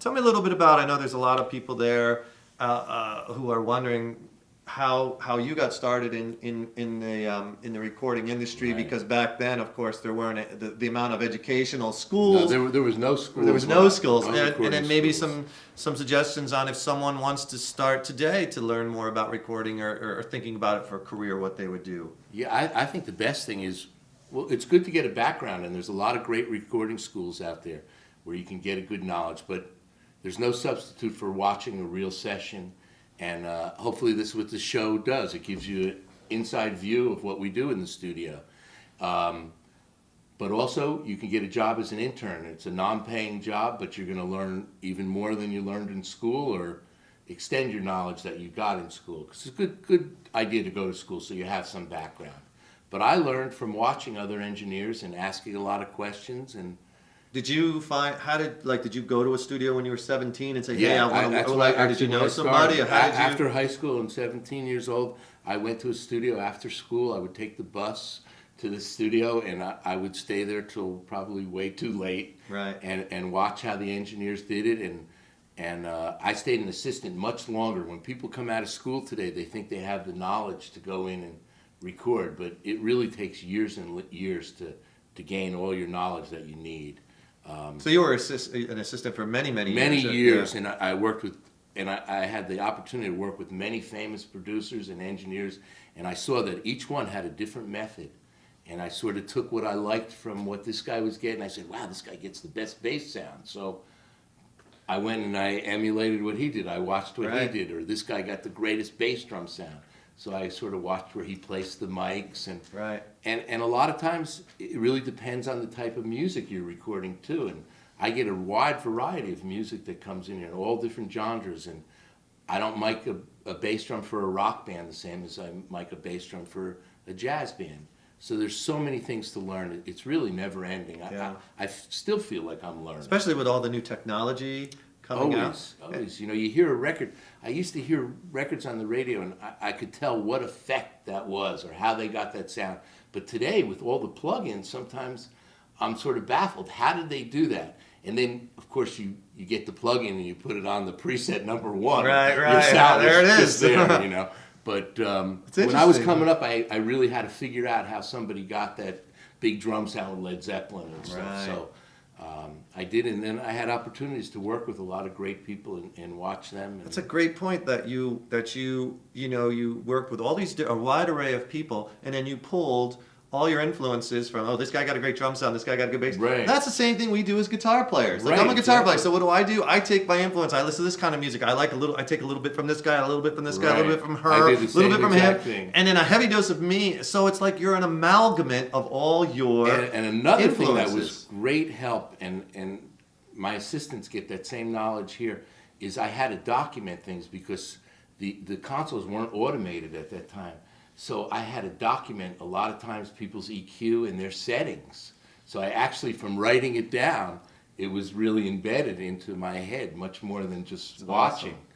Tell me a little bit about, I know there's a lot of people there who are wondering how you got started in the recording industry, Right. because back then, of course, there weren't the amount of educational schools. No, there was no schools. There was no schools, No and recording then maybe schools. some suggestions on if someone wants to start today to learn more about recording or thinking about it for a career, what they would do. Yeah, I think the best thing is, well, it's good to get a background, and there's a lot of great recording schools out there where you can get a good knowledge, but there's no substitute for watching a real session, and hopefully this is what the show does. It gives you an inside view of what we do in the studio. But also, you can get a job as an intern. It's a non-paying job, but you're going to learn even more than you learned in school, or extend your knowledge that you got in school. Because it's a good idea to go to school so you have some background. But I learned from watching other engineers and asking a lot of questions. And Did you find, did you go to a studio when you were 17 and say, hey, yeah, I want to, that's or why did you know somebody? Or how did you? After high school, and 17 years old, I went to a studio after school. I would take the bus to the studio, and I would stay there till probably way too late, Right. and watch how the engineers did it. And I stayed an assistant much longer. When people come out of school today, they think they have the knowledge to go in and record, but it really takes years and years to gain all your knowledge that you need. So you were an assistant for many years. Many years, Yeah. and I worked with, and I had the opportunity to work with many famous producers and engineers, and I saw that each one had a different method. And I sort of took what I liked from what this guy was getting. I said, wow, this guy gets the best bass sound. So I went and I emulated what he did. I watched what Right. he did. Or this guy got the greatest bass drum sound. So I sort of watched where he placed the mics. Right. And a lot of times it really depends on the type of music you're recording too. And I get a wide variety of music that comes in here, all different genres. And I don't mic a bass drum for a rock band the same as I mic a bass drum for a jazz band. So there's so many things to learn. It's really never ending. Yeah. I still feel like I'm learning. Especially with all the new technology coming out. Always. You know, you hear a record. I used to hear records on the radio, and I could tell what effect that was or how they got that sound. But today, with all the plugins, sometimes I'm sort of baffled. How did they do that? And then, of course, you get the plugin and you put it on the preset number one. Right. Your sound There it is. just there, you know. But when I was interesting. coming up, I really had to figure out how somebody got that big drum sound with Led Zeppelin and stuff. Right. So I did, and then I had opportunities to work with a lot of great people and watch them. And That's a great point that you worked with all these a wide array of people, and then you pulled all your influences from, this guy got a great drum sound, this guy got a good bass. Right. That's the same thing we do as guitar players. Like, Right, I'm a guitar player, exactly. so what do? I take my influence. I listen to this kind of music. I take a little bit from this guy, a little bit from this guy, a little Right. bit from her, I a did the little bit same from him, exact thing. and then a heavy dose of me. So it's like you're an amalgamate of all your And another thing that was influences. great help, and my assistants get that same knowledge here, is I had to document things because the consoles weren't automated at that time. So I had to document a lot of times people's EQ and their settings. So I actually, from writing it down, it was really embedded into my head much more than just watching. Awesome.